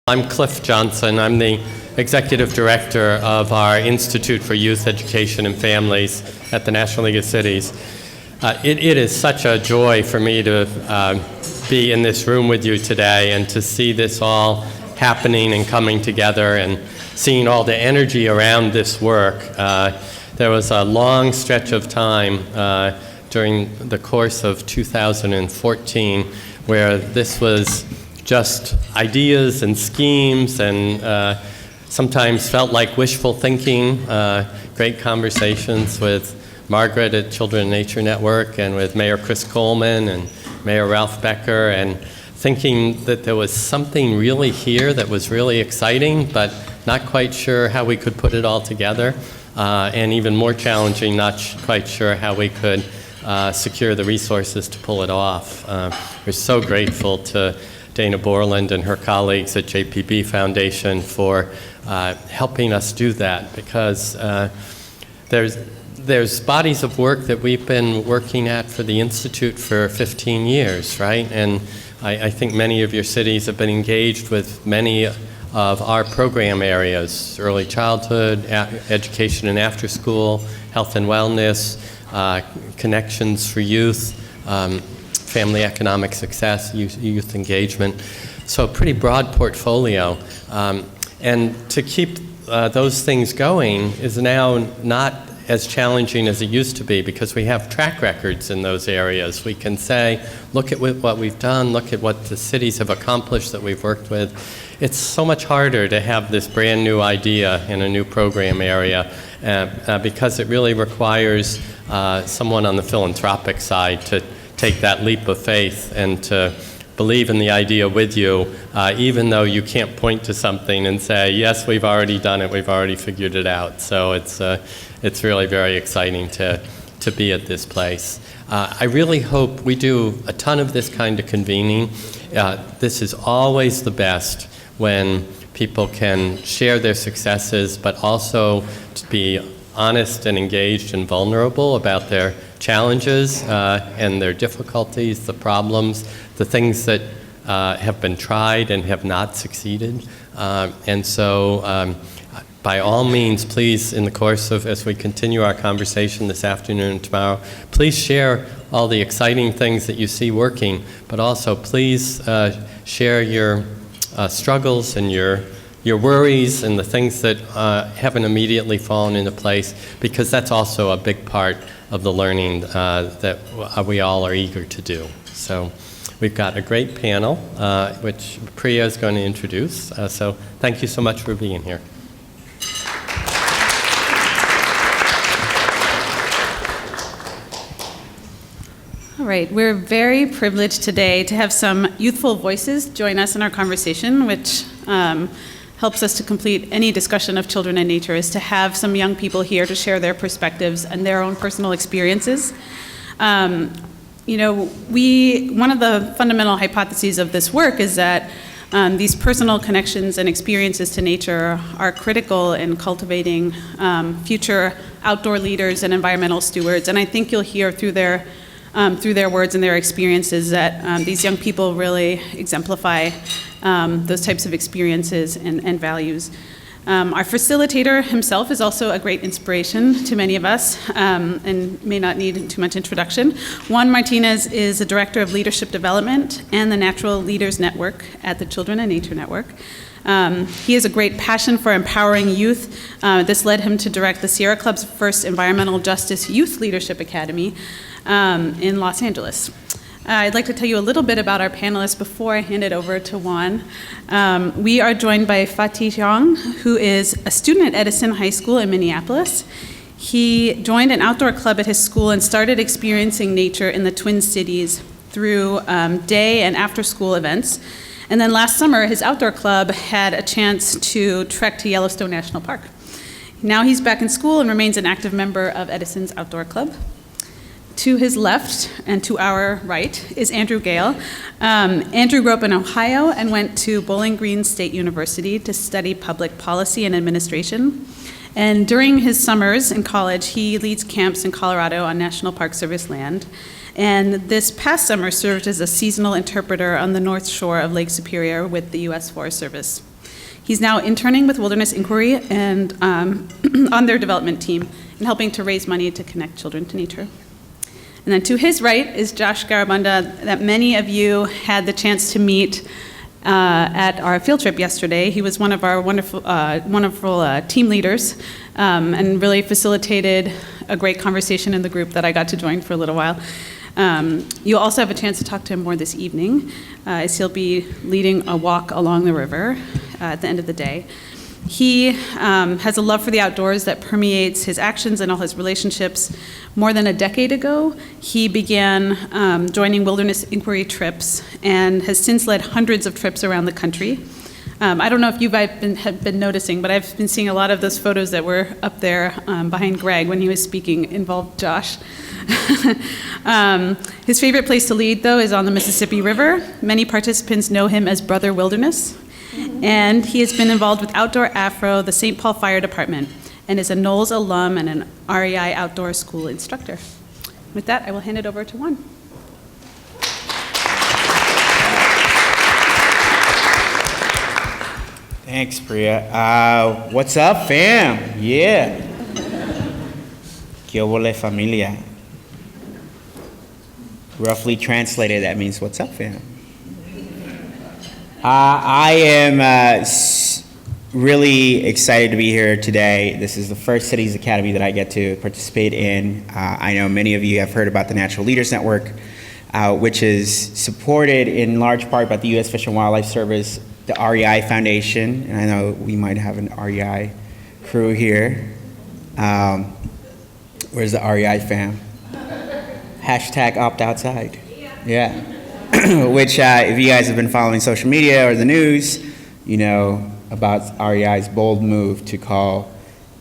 I'm Cliff Johnson. I'm the Executive Director of our Institute for Youth Education and Families at the National League of Cities. It is such a joy for me to be in this room with you today and to see this all happening and coming together and seeing all the energy around this work. There was a long stretch of time during the course of 2014 where this was just ideas and schemes and sometimes felt like wishful thinking, great conversations with Margaret at Children and Nature Network and with Mayor Chris Coleman and Mayor Ralph Becker, and thinking that there was something really here that was really exciting, but not quite sure how we could put it all together, and even more challenging, not quite sure how we could secure the resources to pull it off. We're so grateful to Dana Borland and her colleagues at JPB Foundation for helping us do that, because there's bodies of work that we've been working at for the Institute for 15 years, right? And I think many of your cities have been engaged with many of our program areas: early childhood, education and after school, health and wellness, connections for youth, family economic success, youth engagement. So a pretty broad portfolio. And to keep those things going is now not as challenging as it used to be, because we have track records in those areas. We can say, look at what we've done, look at what the cities have accomplished that we've worked with. It's so much harder to have this brand new idea in a new program area because it really requires someone on the philanthropic side to take that leap of faith and to believe in the idea with you, even though you can't point to something and say, yes, we've already done it, we've already figured it out. So it's really very exciting to be at this place. I really hope we do a ton of this kind of convening. This is always the best when people can share their successes, but also to be honest and engaged and vulnerable about their challenges and their difficulties, the problems, the things that have been tried and have not succeeded. And so by all means, please, in the course of, as we continue our conversation this afternoon and tomorrow, please share all the exciting things that you see working, but also please share your struggles and your worries and the things that haven't immediately fallen into place, because that's also a big part of the learning that we all are eager to do. So we've got a great panel, which Priya is going to introduce. So thank you so much for being here. All right, we're very privileged today to have some youthful voices join us in our conversation, which helps us to complete any discussion of children and nature, is to have some young people here to share their perspectives and their own personal experiences. One of the fundamental hypotheses of this work is that these personal connections and experiences to nature are critical in cultivating future outdoor leaders and environmental stewards. And I think you'll hear through their words and their experiences that these young people really exemplify those types of experiences and values. Our facilitator himself is also a great inspiration to many of us and may not need too much introduction. Juan Martinez is the Director of Leadership Development and the Natural Leaders Network at the Children and Nature Network. He has a great passion for empowering youth. This led him to direct the Sierra Club's first Environmental Justice Youth Leadership Academy in Los Angeles. I'd like to tell you a little bit about our panelists before I hand it over to Juan. We are joined by Fatee Xiong, who is a student at Edison High School in Minneapolis. He joined an outdoor club at his school and started experiencing nature in the Twin Cities through day and after school events. And then last summer, his outdoor club had a chance to trek to Yellowstone National Park. Now he's back in school and remains an active member of Edison's outdoor club. To his left and to our right is Andrew Gale. Andrew grew up in Ohio and went to Bowling Green State University to study public policy and administration. And during his summers in college, he leads camps in Colorado on National Park Service land. And this past summer served as a seasonal interpreter on the north shore of Lake Superior with the U.S. Forest Service. He's now interning with Wilderness Inquiry and on their development team and helping to raise money to connect children to nature. And then to his right is Josh Garubanda, that many of you had the chance to meet at our field trip yesterday. He was one of our wonderful team leaders and really facilitated a great conversation in the group that I got to join for a little while. You'll also have a chance to talk to him more this evening, as he'll be leading a walk along the river at the end of the day. He has a love for the outdoors that permeates his actions and all his relationships. More than a decade ago, he began joining Wilderness Inquiry trips and has since led hundreds of trips around the country. I don't know if you have been noticing, but I've been seeing a lot of those photos that were up there behind Greg when he was speaking involved Josh. His favorite place to lead, though, is on the Mississippi River. Many participants know him as Brother Wilderness. And he has been involved with Outdoor Afro, the St. Paul Fire Department, and is a Knowles alum and an REI Outdoor School instructor. With that, I will hand it over to Juan. Thanks, Priya. What's up, fam? Yeah. Que ole familia. Roughly translated, that means what's up, fam? I am really excited to be here today. This is the first Cities Academy that I get to participate in. I know many of you have heard about the Natural Leaders Network, which is supported in large part by the U.S. Fish and Wildlife Service, the REI Foundation, and I know we might have an REI crew here. Where's the REI fam? Hashtag opt outside. Yeah. Which, if you guys have been following social media or the news, you know about REI's bold move to call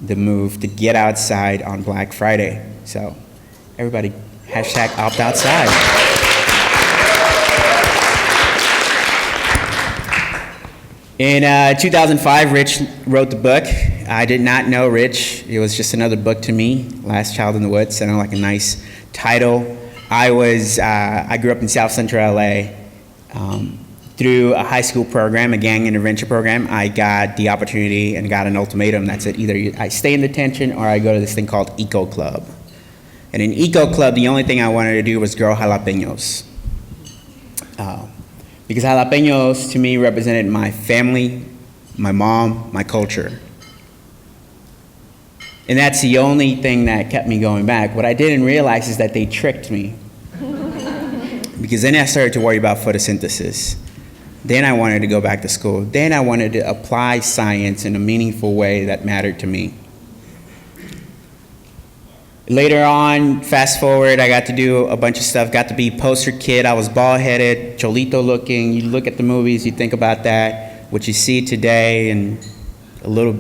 the move to get outside on Black Friday. So, everybody, hashtag opt outside. In 2005, Rich wrote the book. I did not know Rich. It was just another book to me. Last Child in the Woods sounded like a nice title. I grew up in South Central LA. Through a high school program, a gang intervention program, I got the opportunity and got an ultimatum that said either I stay in detention or I go to this thing called Eco Club. And in Eco Club, the only thing I wanted to do was grow jalapenos. Because jalapenos to me represented my family, my mom, my culture. And that's the only thing that kept me going back. What I didn't realize is that they tricked me. Because then I started to worry about photosynthesis. Then I wanted to go back to school. Then I wanted to apply science in a meaningful way that mattered to me. Later on, fast forward, I got to do a bunch of stuff, got to be poster kid. I was bald-headed, cholito looking. You look at the movies, you think about that, what you see today, and a little,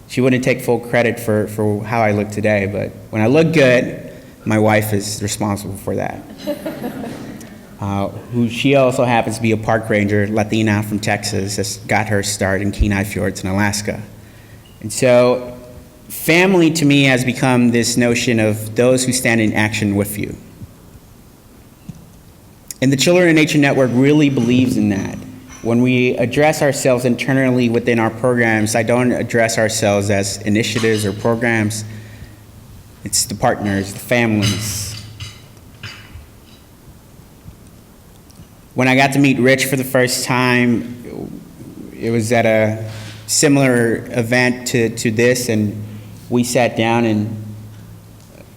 she wouldn't take full credit for how I look today, but when I look good, my wife is responsible for that. She also happens to be a park ranger, Latina from Texas, that's got her start in Kenai Fjords in Alaska. And so family to me has become this notion of those who stand in action with you. And the Children in Nature Network really believes in that. When we address ourselves internally within our programs, I don't address ourselves as initiatives or programs. It's the partners, the families. When I got to meet Rich for the first time, it was at a similar event to this, and we sat down and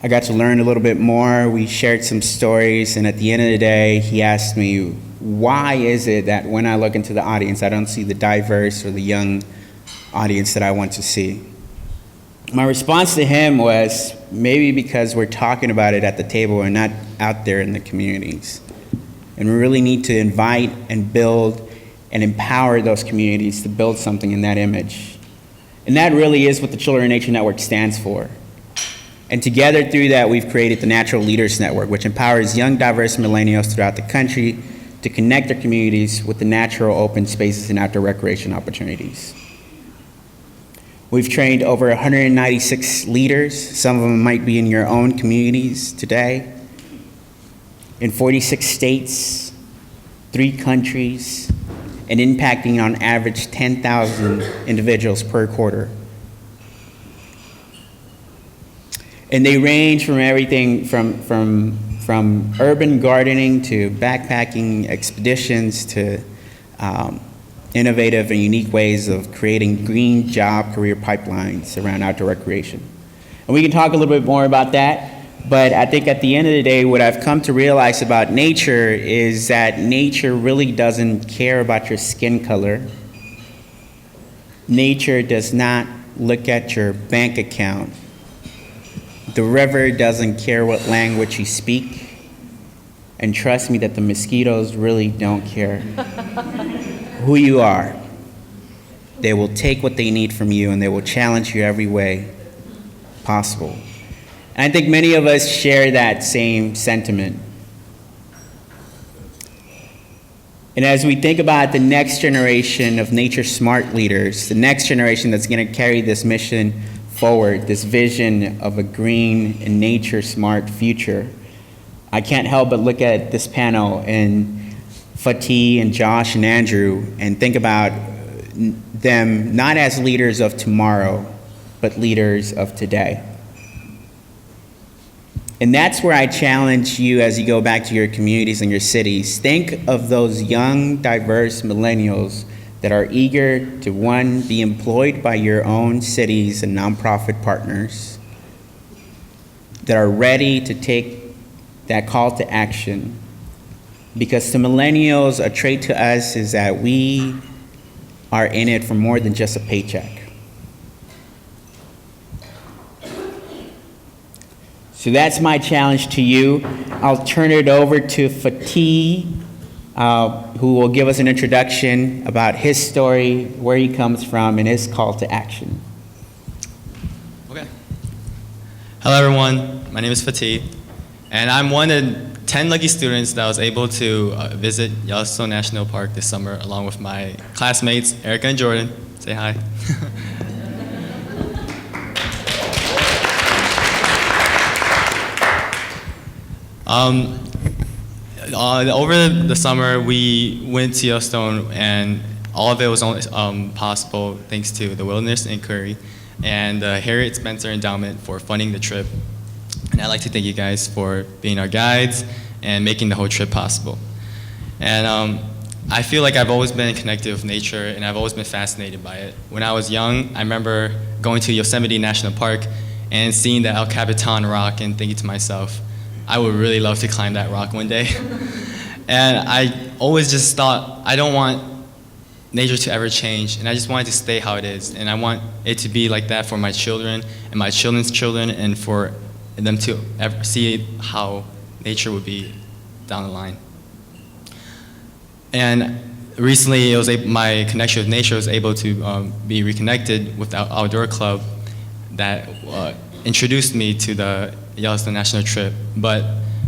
I got to learn a little bit more. We shared some stories, and at the end of the day, he asked me, why is it that when I look into the audience, I don't see the diverse or the young audience that I want to see? My response to him was, maybe because we're talking about it at the table and not out there in the communities. And we really need to invite and build and empower those communities to build something in that image. And that really is what the Children in Nature Network stands for. And together through that, we've created the Natural Leaders Network, which empowers young, diverse millennials throughout the country to connect their communities with the natural open spaces and outdoor recreation opportunities. We've trained over 196 leaders. Some of them might be in your own communities today. In 46 states, 3 countries, and impacting on average 10,000 individuals per quarter. And they range from everything from urban gardening to backpacking expeditions to innovative and unique ways of creating green job career pipelines around outdoor recreation. And we can talk a little bit more about that, but I think at the end of the day, what I've come to realize about nature is that nature really doesn't care about your skin color. Nature does not look at your bank account. The river doesn't care what language you speak. And trust me that the mosquitoes really don't care who you are. They will take what they need from you and they will challenge you every way possible. And I think many of us share that same sentiment. And as we think about the next generation of nature smart leaders, the next generation that's going to carry this mission forward, this vision of a green and nature smart future, I can't help but look at this panel and Fatee and Josh and Andrew and think about them not as leaders of tomorrow, but leaders of today. And that's where I challenge you as you go back to your communities and your cities. Think of those young, diverse millennials that are eager to, one, be employed by your own cities and nonprofit partners, that are ready to take that call to action. Because to millennials, a trait to us is that we are in it for more than just a paycheck. So that's my challenge to you. I'll turn it over to Fatee, who will give us an introduction about his story, where he comes from, and his call to action. Okay. Hello, everyone. My name is Fatee, and I'm one of 10 lucky students that was able to visit Yellowstone National Park this summer, along with my classmates, Erica and Jordan. Say hi. Over the summer, we went to Yellowstone, and all of it was only possible thanks to the Wilderness Inquiry and the Harriet Spencer Endowment for funding the trip. And I'd like to thank you guys for being our guides and making the whole trip possible. And I feel like I've always been connected with nature, and I've always been fascinated by it. When I was young, I remember going to Yosemite National Park and seeing the El Capitan rock and thinking to myself, I would really love to climb that rock one day. And I always just thought, I don't want nature to ever change, and I just want it to stay how it is. And I want it to be like that for my children and my children's children, and for them to ever see how nature would be down the line. And recently, my connection with nature was able to be reconnected with the Outdoor Club that introduced me to the Yellowstone National trip. But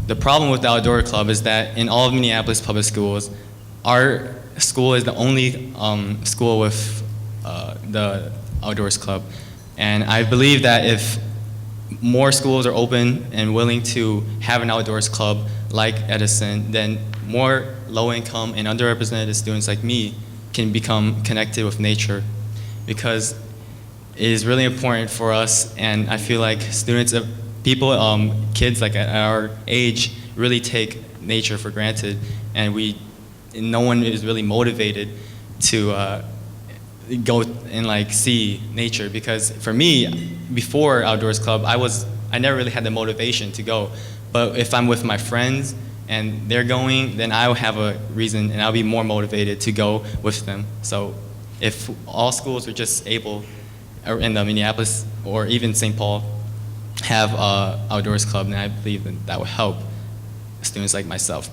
the problem with the Outdoor Club is that in all of Minneapolis public schools, our school is the only school with the Outdoors Club. And I believe that if more schools are open and willing to have an outdoors club like Edison, then more low-income and underrepresented students like me can become connected with nature, because it is really important for us. And I feel like students, kids like at our age really take nature for granted, and no one is really motivated to go and see nature. Because for me, before Outdoors Club, I never really had the motivation to go. But if I'm with my friends and they're going, then I'll have a reason and I'll be more motivated to go with them. So if all schools are just able, or in the Minneapolis or even St. Paul, have Outdoors Club, then I believe that will help students like myself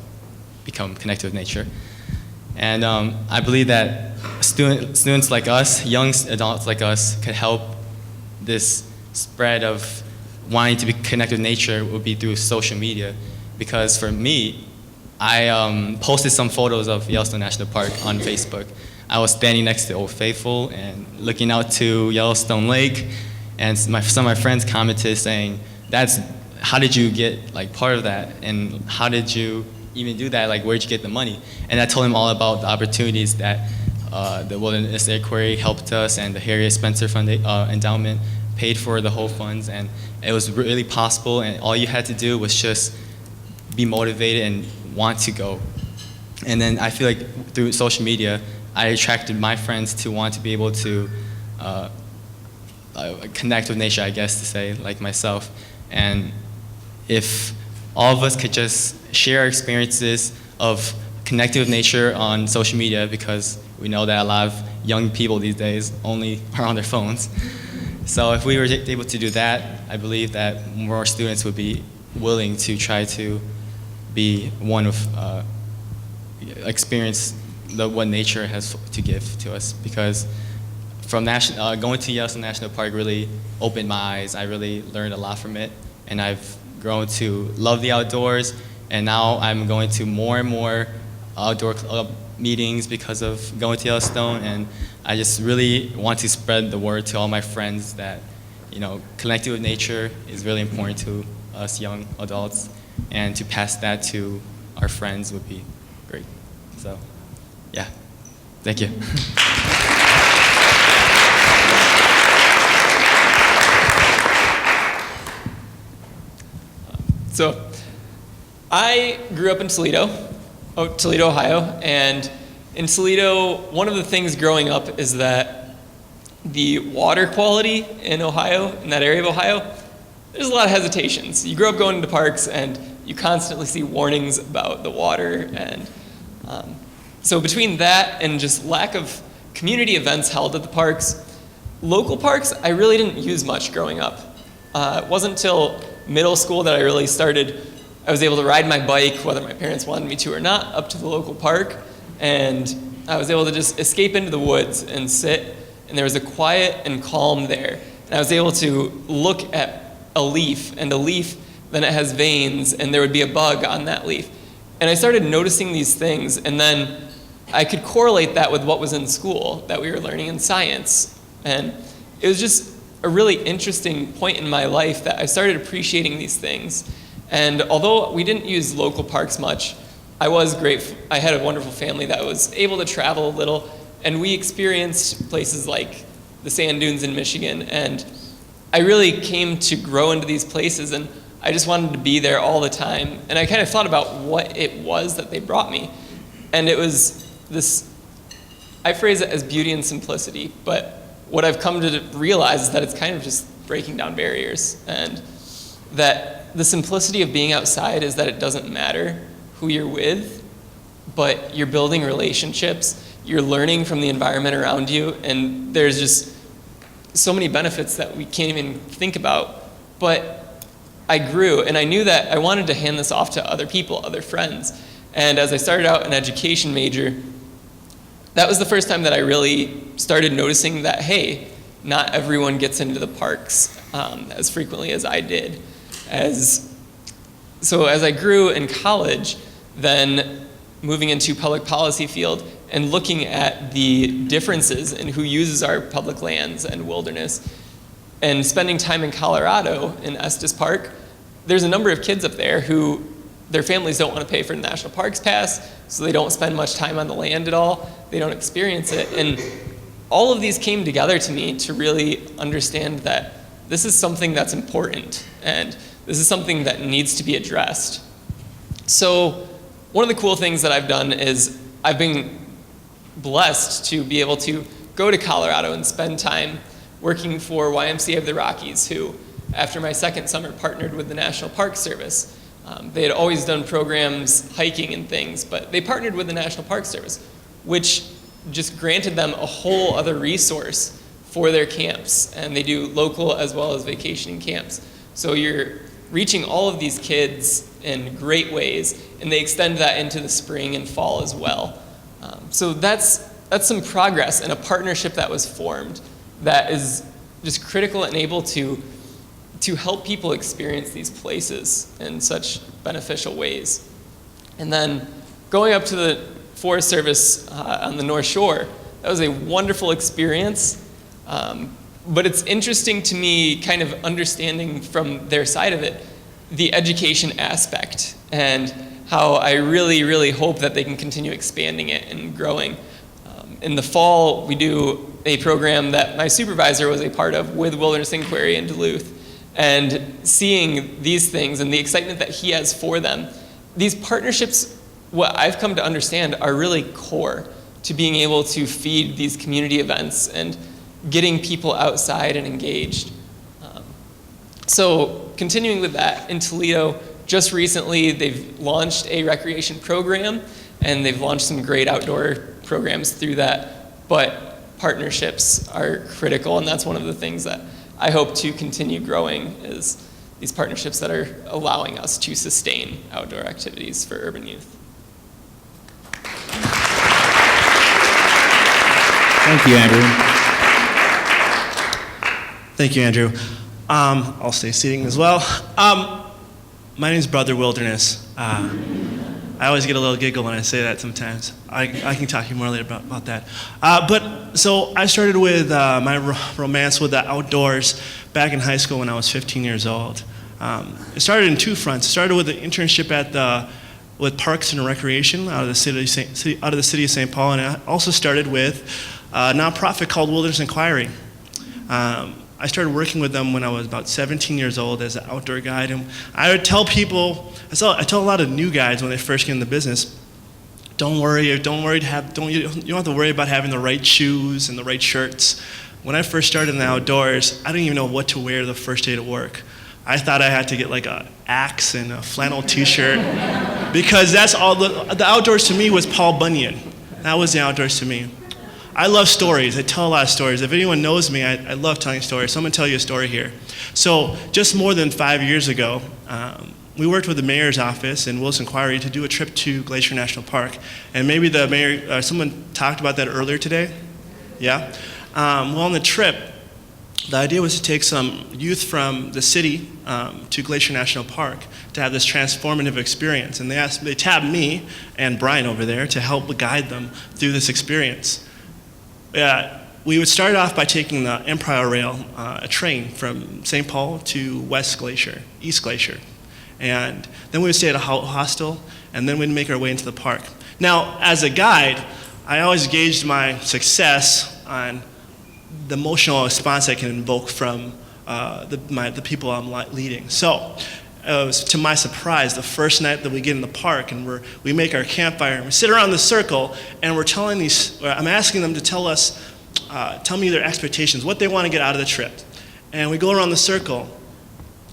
become connected with nature. And I believe that students like us, young adults like us, could help this spread of wanting to be connected with nature would be through social media. Because for me, I posted some photos of Yellowstone National Park on Facebook. I was standing next to Old Faithful and looking out to Yellowstone Lake, and some of my friends commented saying, how did you get part of that? And how did you even do that? Like, where'd you get the money? And I told him all about the opportunities that the Wilderness Inquiry helped us, and the Harriet Spencer Endowment paid for the whole funds, and it was really possible, and all you had to do was just be motivated and want to go. And then I feel like through social media, I attracted my friends to want to be able to connect with nature, I guess to say, like myself. And if all of us could just share our experiences of connecting with nature on social media, because we know that a lot of young people these days only are on their phones. So if we were able to do that, I believe that more students would be willing to try to be one of, experience what nature has to give to us. Because from going to Yellowstone National Park really opened my eyes. I really learned a lot from it, and I've grown to love the outdoors, and now I'm going to more and more outdoor club meetings because of going to Yellowstone, and I just really want to spread the word to all my friends that, you know, connecting with nature is really important to us young adults, and to pass that to our friends would be great. So, yeah, thank you. So, I grew up in Toledo, Ohio, and in Toledo, one of the things growing up is that the water quality in Ohio, in that area of Ohio, there's a lot of hesitations. You grow up going to parks and you constantly see warnings about the water, and so between that and just lack of community events held at the parks, local parks I really didn't use much growing up. It wasn't until middle school that I was able to ride my bike, whether my parents wanted me to or not, up to the local park, and I was able to just escape into the woods and sit, and there was a quiet and calm there. And I was able to look at a leaf, then it has veins, and there would be a bug on that leaf. And I started noticing these things, and then I could correlate that with what was in school that we were learning in science. And it was just a really interesting point in my life that I started appreciating these things. And although we didn't use local parks much, I was grateful. I had a wonderful family that was able to travel a little, and we experienced places like the sand dunes in Michigan, and I really came to grow into these places, and I just wanted to be there all the time. And I kind of thought about what it was that they brought me, and it was this, I phrase it as beauty and simplicity, but what I've come to realize is that it's kind of just breaking down barriers, and that the simplicity of being outside is that it doesn't matter who you're with, but you're building relationships, you're learning from the environment around you, and there's just so many benefits that we can't even think about. But I grew, and I knew that I wanted to hand this off to other people, other friends. And as I started out an education major, that was the first time that I really started noticing that, hey, not everyone gets into the parks as frequently as I did. So as I grew in college, then moving into public policy field and looking at the differences in who uses our public lands and wilderness, and spending time in Colorado in Estes Park, there's a number of kids up there who their families don't want to pay for the National Parks Pass, so they don't spend much time on the land at all. They don't experience it. And all of these came together to me to really understand that this is something that's important, and this is something that needs to be addressed. So one of the cool things that I've done is I've been blessed to be able to go to Colorado and spend time working for YMCA of the Rockies, who, after my second summer, partnered with the National Park Service. They had always done programs, hiking and things, but they partnered with the National Park Service, which just granted them a whole other resource for their camps. And they do local as well as vacationing camps. So you're reaching all of these kids in great ways, and they extend that into the spring and fall as well. So that's some progress and a partnership that was formed that is just critical and able to help people experience these places in such beneficial ways. And then going up to the Forest Service on the North Shore, that was a wonderful experience. But it's interesting to me kind of understanding from their side of it, the education aspect and how I really, really hope that they can continue expanding it and growing. In the fall, we do a program that my supervisor was a part of with Wilderness Inquiry in Duluth. And seeing these things and the excitement that he has for them, these partnerships, what I've come to understand, are really core to being able to feed these community events and getting people outside and engaged. So continuing with that, in Toledo, just recently they've launched a recreation program and they've launched some great outdoor programs through that, but partnerships are critical, and that's one of the things that I hope to continue growing, is these partnerships that are allowing us to sustain outdoor activities for urban youth. Thank you, Andrew. Thank you, Andrew. I'll stay seating as well. My name's Brother Wilderness. I always get a little giggle when I say that sometimes. I can talk to you more later about that. So I started with my romance with the outdoors back in high school when I was 15 years old. It started in two fronts. It started with an internship with Parks and Recreation out of the city of St. Paul, and it also started with a nonprofit called Wilderness Inquiry. I started working with them when I was about 17 years old as an outdoor guide, and I would tell people, I tell a lot of new guides when they first get in the business, don't worry, you don't have to worry about having the right shoes and the right shirts. When I first started in the outdoors, I didn't even know what to wear the first day to work. I thought I had to get like an axe and a flannel t-shirt because that's all the outdoors to me was Paul Bunyan. That was the outdoors to me. I love stories. I tell a lot of stories. If anyone knows me, I love telling stories. So I'm going to tell you a story here. So just more than 5 years ago, we worked with the mayor's office and Wilderness Inquiry to do a trip to Glacier National Park. And maybe the mayor, someone talked about that earlier today. Yeah? Well, on the trip, the idea was to take some youth from the city to Glacier National Park to have this transformative experience. And they tabbed me and Brian over there to help guide them through this experience. We would start off by taking the Empire Rail, a train from St. Paul to West Glacier, East Glacier. And then we would stay at a hostel, and then we'd make our way into the park. Now, as a guide, I always gauged my success on the emotional response I can invoke from the people I'm leading. So, it was, to my surprise, the first night that we get in the park and we make our campfire and we sit around the circle and I'm asking them to tell me their expectations, what they want to get out of the trip. And we go around the circle.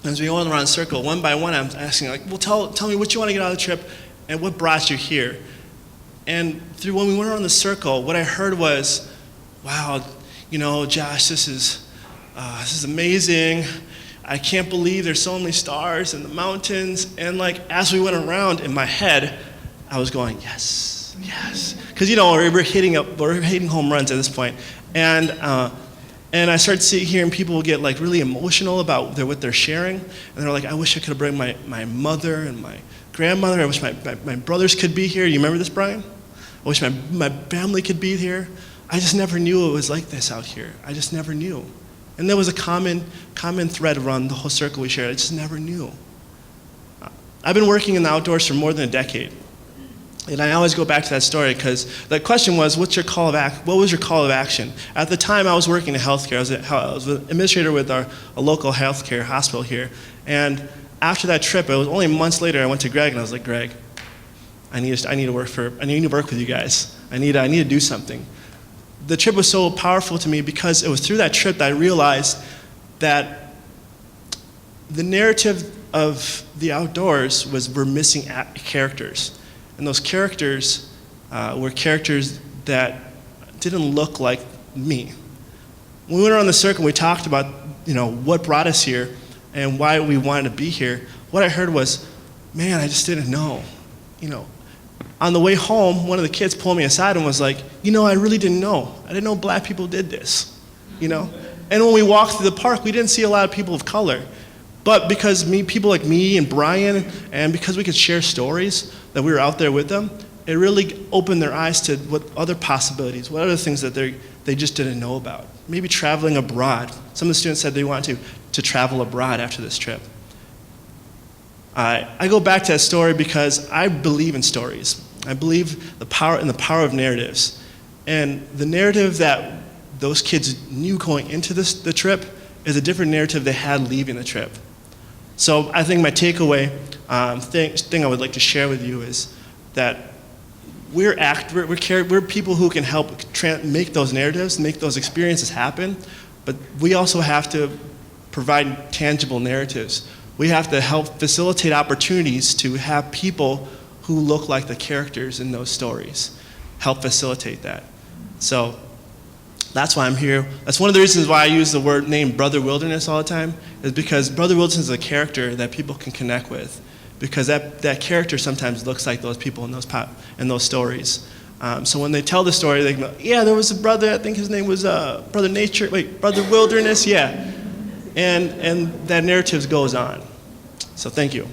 As we go around the circle, one by one, I'm asking, well, tell me what you want to get out of the trip and what brought you here. And when we went around the circle, what I heard was, wow, Josh, this is amazing. I can't believe there's so many stars in the mountains. And as we went around, in my head, I was going, yes, yes. Because we're hitting home runs at this point. And I started hearing people get really emotional about what they're sharing. And they're like, I wish I could have brought my mother and my grandmother. I wish my brothers could be here. You remember this, Brian? I wish my family could be here. I just never knew it was like this out here. I just never knew. And there was a common thread around the whole circle we shared. I just never knew. I've been working in the outdoors for more than a decade. And I always go back to that story because the question was, what was your call of action? At the time, I was working in healthcare. I was an administrator with a local healthcare hospital here. And after that trip, it was only months later, I went to Greg and I was like, Greg, I need to work with you guys. I need to do something. The trip was so powerful to me because it was through that trip that I realized that the narrative of the outdoors we're missing characters. And those characters were characters that didn't look like me. When we went around the circle, we talked about what brought us here and why we wanted to be here. What I heard was, man, I just didn't know. On the way home, one of the kids pulled me aside and was like, I really didn't know. I didn't know black people did this, And when we walked through the park, we didn't see a lot of people of color. But because people like me and Brian, and because we could share stories that we were out there with them, it really opened their eyes to what other possibilities, what other things that they just didn't know about. Maybe traveling abroad. Some of the students said they wanted to travel abroad after this trip. I go back to that story because I believe in stories. I believe in the power of narratives. And the narrative that those kids knew going into the trip is a different narrative they had leaving the trip. So I think my takeaway thing I would like to share with you is that we're people who can help make those narratives, make those experiences happen, but we also have to provide tangible narratives. We have to help facilitate opportunities to have people who look like the characters in those stories, help facilitate that. So that's why I'm here. That's one of the reasons why I use the name Brother Wilderness all the time, is because Brother Wilderness is a character that people can connect with, because that character sometimes looks like those people in those stories. So when they tell the story, they go, yeah, there was a brother, I think his name was Brother Wilderness, yeah. And that narrative goes on. So thank you.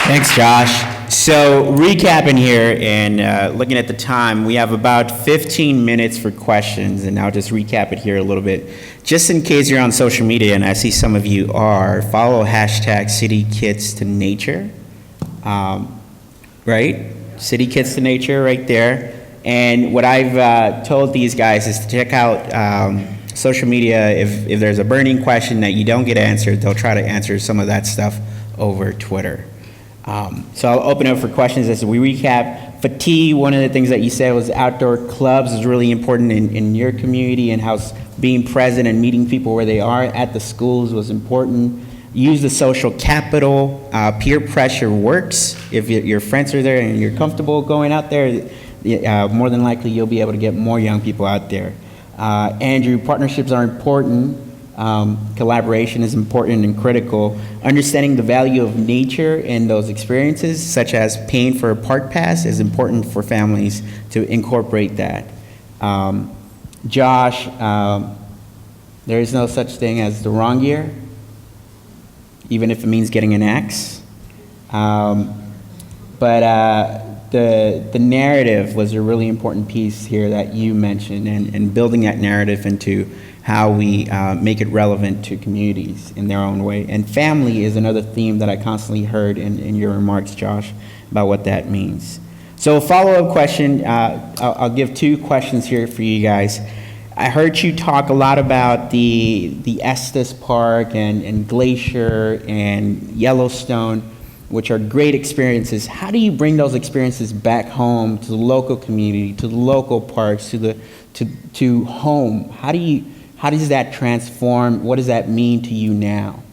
Thanks, Josh. So recapping here and looking at the time, we have about 15 minutes for questions, and I'll just recap it here a little bit. Just in case you're on social media, and I see some of you are, follow hashtag City Kids to Nature, right? City Kids to Nature right there. And what I've told these guys is to check out social media. If there's a burning question that you don't get answered, they'll try to answer some of that stuff over Twitter. So I'll open up for questions as we recap. Fatee, one of the things that you said was outdoor clubs is really important in your community, and how being present and meeting people where they are at the schools was important. Use the social capital. Peer pressure works. If your friends are there and you're comfortable going out there, more than likely you'll be able to get more young people out there. Andrew, partnerships are important. Collaboration is important and critical. Understanding the value of nature and those experiences, such as paying for a park pass, is important for families to incorporate that. Josh, there is no such thing as the wrong year, even if it means getting an X. The narrative was a really important piece here that you mentioned, and building that narrative into how we make it relevant to communities in their own way. And family is another theme that I constantly heard in your remarks, Josh, about what that means. So a follow-up question, I'll give two questions here for you guys. I heard you talk a lot about the Estes Park and Glacier and Yellowstone, which are great experiences. How do you bring those experiences back home to the local community, to the local parks, to home? How does that transform? What does that mean to you now?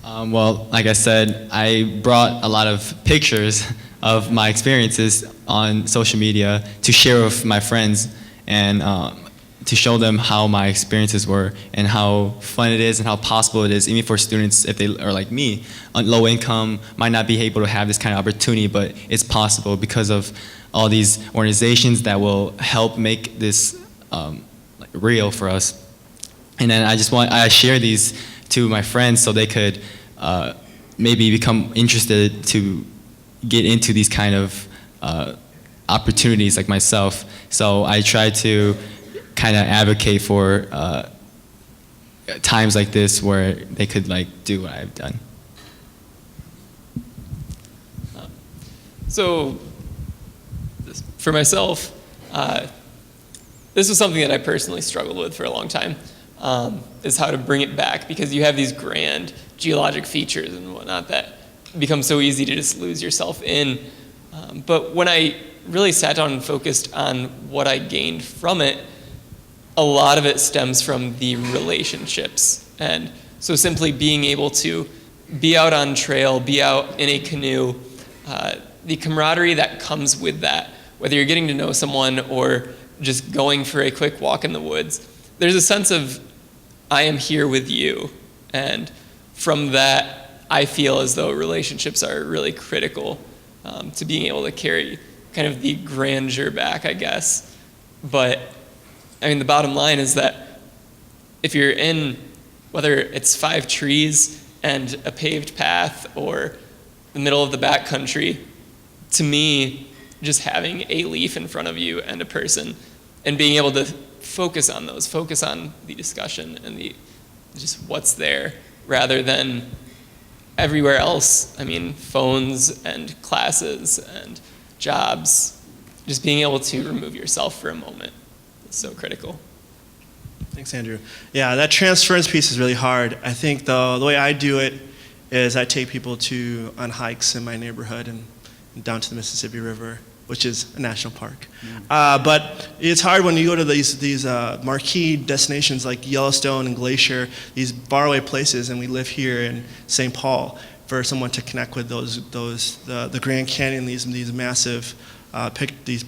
Well, like I said, I brought a lot of pictures of my experiences on social media to share with my friends, and to show them how my experiences were and how fun it is and how possible it is, even for students, if they are like me, on low income, might not be able to have this kind of opportunity, but it's possible because of all these organizations that will help make this real for us. And then I share these to my friends so they could maybe become interested to get into these kind of opportunities like myself. So I try to kind of advocate for times like this where they could do what I've done. So for myself, this was something that I personally struggled with for a long time, is how to bring it back, because you have these grand geologic features and whatnot that become so easy to just lose yourself in. But when I really sat down and focused on what I gained from it, a lot of it stems from the relationships. And so simply being able to be out on trail, be out in a canoe, the camaraderie that comes with that, whether you're getting to know someone or just going for a quick walk in the woods, there's a sense of, I am here with you. And from that, I feel as though relationships are really critical to being able to carry kind of the grandeur back, I guess. But I mean, the bottom line is that if you're in, whether it's 5 trees and a paved path or the middle of the backcountry, to me, just having a leaf in front of you and a person and being able to focus on those, focus on the discussion and just what's there, rather than everywhere else. I mean, phones and classes and jobs. Just being able to remove yourself for a moment is so critical. Thanks, Andrew. Yeah, that transference piece is really hard. I think the way I do it is I take people on hikes in my neighborhood and down to the Mississippi River, which is a national park. But it's hard when you go to these marquee destinations like Yellowstone and Glacier, these faraway places, and we live here in St. Paul, for someone to connect with the Grand Canyon, these massive these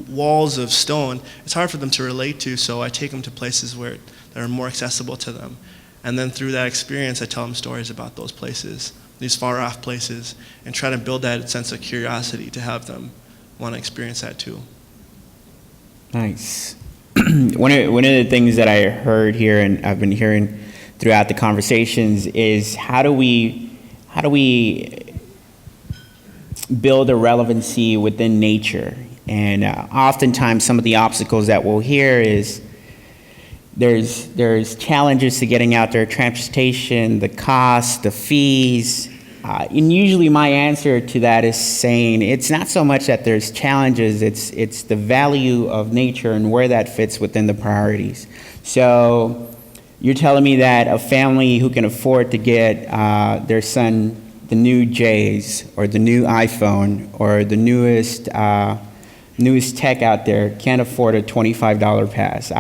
walls of stone. It's hard for them to relate to, so I take them to places that are more accessible to them. And then through that experience, I tell them stories about those places, these far-off places, and try to build that sense of curiosity to have them want to experience that too. Nice. One of the things that I heard here, and I've been hearing throughout the conversations, is how do we build a relevancy within nature? And oftentimes some of the obstacles that we'll hear is there's challenges to getting out there, transportation, the cost, the fees. And usually my answer to that is saying it's not so much that there's challenges, it's the value of nature and where that fits within the priorities. So you're telling me that a family who can afford to get their son the new J's or the new iPhone or the newest tech out there can't afford a $25 pass.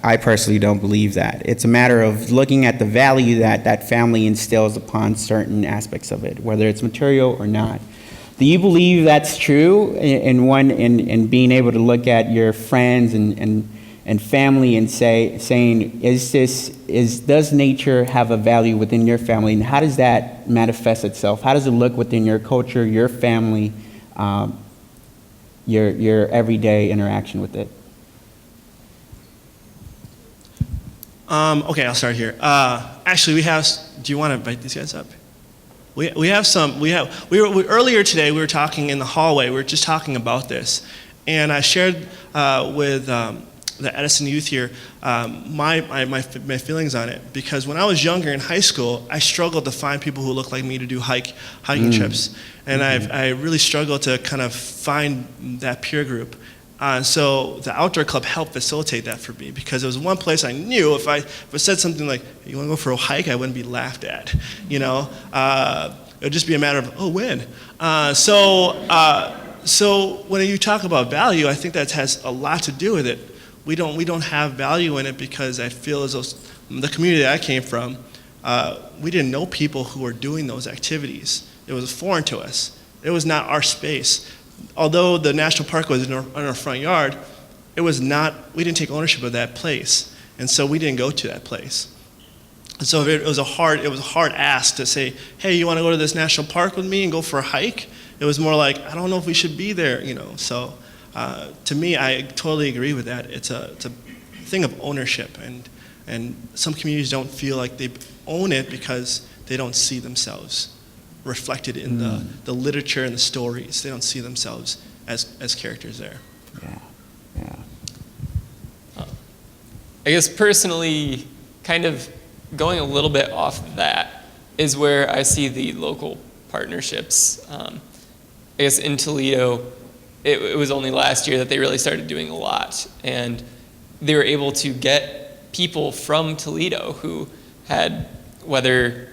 I personally don't believe that. It's a matter of looking at the value that family instills upon certain aspects of it, whether it's material or not. Do you believe that's true in being able to look at your friends and family and saying, does nature have a value within your family, and how does that manifest itself? How does it look within your culture, your family, your everyday interaction with it? Okay, I'll start here. Actually, do you want to invite these guys up? Earlier today, we were talking in the hallway, we were just talking about this, and I shared with the Edison youth here my feelings on it, because when I was younger in high school, I struggled to find people who looked like me to do hiking trips, and I really struggled to kind of find that peer group. So the outdoor club helped facilitate that for me, because it was one place I knew if I said something like, "You want to go for a hike?" I wouldn't be laughed at. It would just be a matter of, "Oh, when?" So when you talk about value, I think that has a lot to do with it. We don't have value in it because I feel as though the community that I came from, we didn't know people who were doing those activities. It was foreign to us. It was not our space. Although the national park was in our front yard, we didn't take ownership of that place, and so we didn't go to that place. And so it was a hard ask to say, "Hey, you want to go to this national park with me and go for a hike?" It was more like, "I don't know if we should be there," So to me, I totally agree with that. It's a thing of ownership, and some communities don't feel like they own it because they don't see themselves reflected in the literature and the stories. They don't see themselves as characters there. Yeah. I guess personally, kind of going a little bit off of that is where I see the local partnerships. I guess in Toledo, it was only last year that they really started doing a lot, and they were able to get people from Toledo who had, whether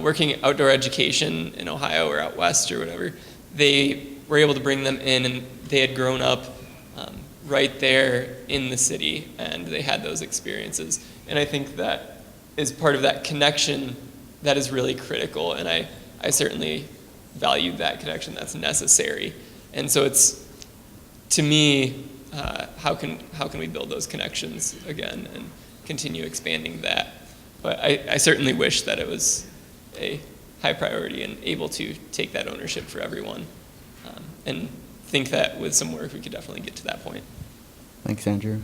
working outdoor education in Ohio or out west or whatever, they were able to bring them in, and they had grown up right there in the city, and they had those experiences. And I think that is part of that connection that is really critical, and I certainly value that connection. That's necessary. And so it's, to me, how can we build those connections again and continue expanding that? But I certainly wish that it was a high priority and able to take that ownership for everyone, and think that with some work we could definitely get to that point. Thanks, Andrew.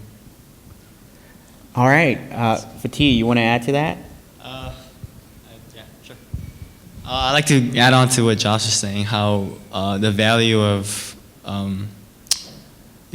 All right, Fatee, you want to add to that? Yeah, sure. I'd like to add on to what Josh was saying, how the value of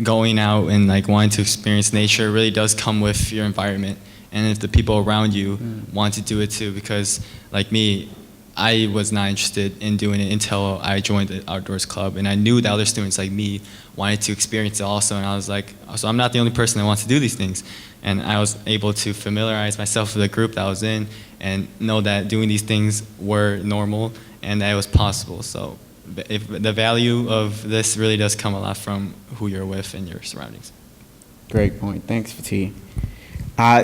going out and like wanting to experience nature really does come with your environment, and if the people around you want to do it too. Because like me, I was not interested in doing it until I joined the outdoors club, and I knew that other students like me wanted to experience it also, and I was like, so I'm not the only person that wants to do these things. And I was able to familiarize myself with the group that I was in and know that doing these things were normal and that it was possible. So if the value of this really does come a lot from who you're with and your surroundings. Great point. Thanks, Fatee.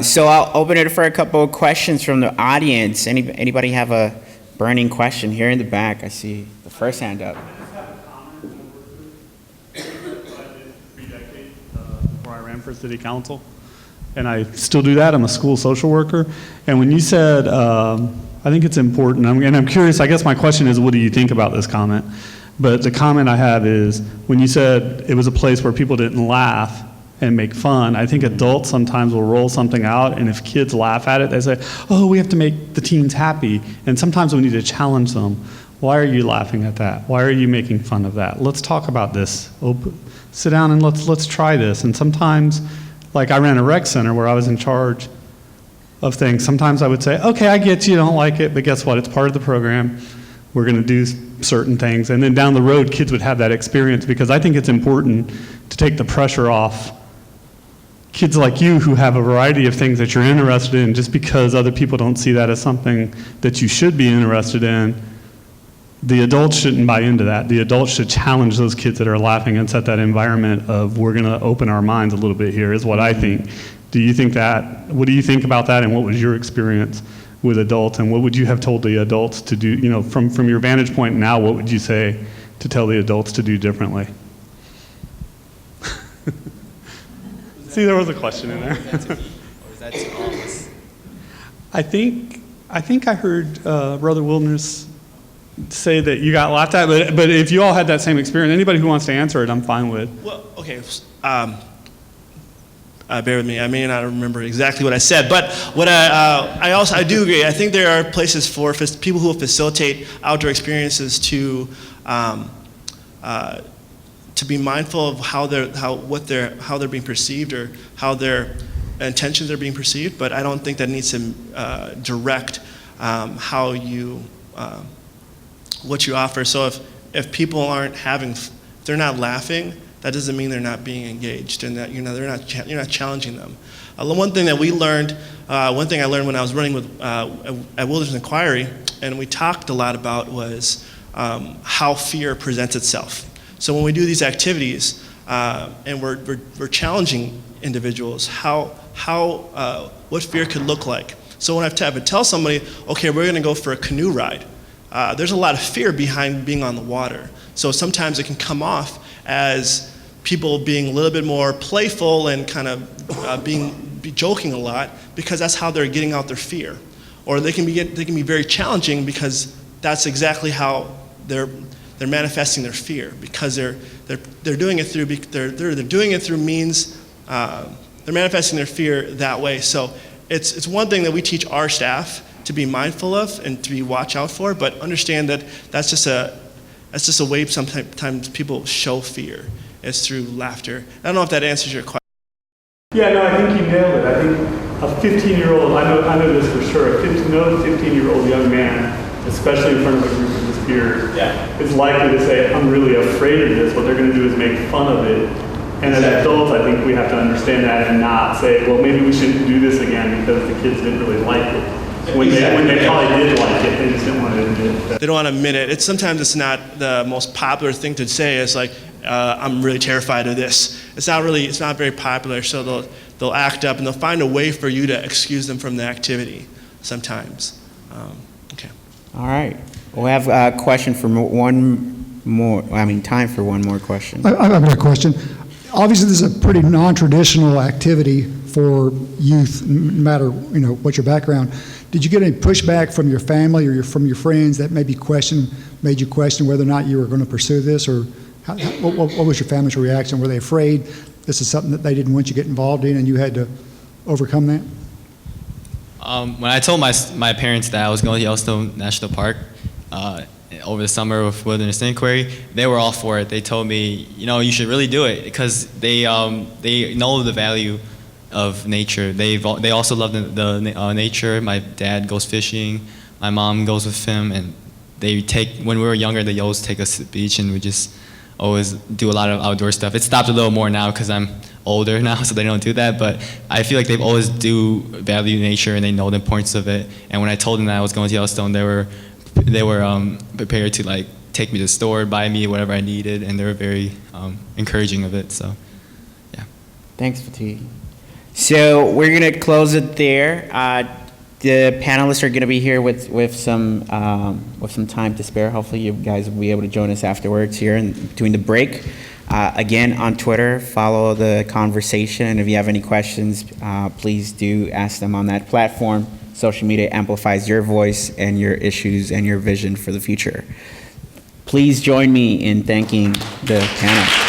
So I'll open it for a couple of questions from the audience. Anybody have a burning question? Here in the back, I see the first hand up. Before I ran for city council, and I still do that. I'm a school social worker. And when you said, I think it's important, and I'm curious, I guess my question is, what do you think about this comment? But the comment I have is, when you said it was a place where people didn't laugh and make fun, I think adults sometimes will roll something out, and if kids laugh at it, they say, oh, we have to make the teens happy. And sometimes we need to challenge them. Why are you laughing at that? Why are you making fun of that? Let's talk about this. Sit down and let's try this. And sometimes, like I ran a rec center where I was in charge of things. Sometimes I would say, okay, I get you don't like it, but guess what? It's part of the program. We're going to do certain things. And then down the road, kids would have that experience, because I think it's important to take the pressure off kids like you who have a variety of things that you're interested in. Just because other people don't see that as something that you should be interested in, the adults shouldn't buy into that. The adults should challenge those kids that are laughing and set that environment of, we're going to open our minds a little bit here, is what I think. Do you think that? What do you think about that, and what was your experience with adults, and what would you have told the adults to do, from your vantage point now, what would you say to tell the adults to do differently? See, there was a question in there. Or is that to all of us? I think I heard Brother Wilderness say that you got laughed at, but if you all had that same experience, anybody who wants to answer it, I'm fine with. Well, okay. Bear with me. I may not remember exactly what I said, but what I do agree. I think there are places for people who will facilitate outdoor experiences to be mindful of how they're being perceived, or how their intentions are being perceived. But I don't think that needs to direct how you what you offer. So if people aren't they're not laughing, that doesn't mean they're not being engaged, and that you're not challenging them. One thing that we learned, one thing I learned when I was running with at Wilderness Inquiry, and we talked a lot about, was how fear presents itself. So when we do these activities, and we're challenging individuals, what fear could look like. So when I would tell somebody, okay, we're going to go for a canoe ride, there's a lot of fear behind being on the water. So sometimes it can come off as people being a little bit more playful and kind of be joking a lot, because that's how they're getting out their fear. Or they can be very challenging, because that's exactly how they're manifesting their fear, because they're doing it through means, they're manifesting their fear that way. So it's one thing that we teach our staff to be mindful of and to watch out for, but understand that that's just a way sometimes people show fear, is through laughter. I don't know if that answers your question. Yeah, no, I think you nailed it. I think a 15-year-old, I know this for sure, a 15-year-old young man, especially in front of a group of his peers, is likely to say, I'm really afraid of this. What they're going to do is make fun of it. And as adults, I think we have to understand that and not say, well, maybe we shouldn't do this again because the kids didn't really like it. When they probably did like it, they just didn't want to admit it. They don't want to admit it. Sometimes it's not the most popular thing to say. It's like, I'm really terrified of this. It's not very popular, so they'll act up, and they'll find a way for you to excuse them from the activity sometimes. Okay. All right. We'll have a question for time for one more question. I've got a question. Obviously, this is a pretty non-traditional activity for youth, no matter what your background. Did you get any pushback from your family or from your friends that made you question whether or not you were going to pursue this, or what was your family's reaction? Were they afraid this is something that they didn't want you to get involved in, and you had to overcome that? When I told my parents that I was going to Yellowstone National Park, over the summer with Wilderness Inquiry, they were all for it. They told me, you should really do it because they know the value of nature. They also love the nature. My dad goes fishing. My mom goes with him, and when we were younger, they always take us to the beach, and we just always do a lot of outdoor stuff. It stopped a little more now because I'm older now, so they don't do that, but I feel like they've always do value nature, and they know the importance of it. And when I told them that I was going to Yellowstone, they were prepared to take me to the store, buy me whatever I needed, and they were very encouraging of it. So, yeah. Thanks, Fatee. So we're gonna close it there. The panelists are gonna be here with some time to spare. Hopefully, you guys will be able to join us afterwards here and between the break. Again, on Twitter, follow the conversation, and if you have any questions, please do ask them on that platform. Social media amplifies your voice and your issues and your vision for the future. Please join me in thanking the panel.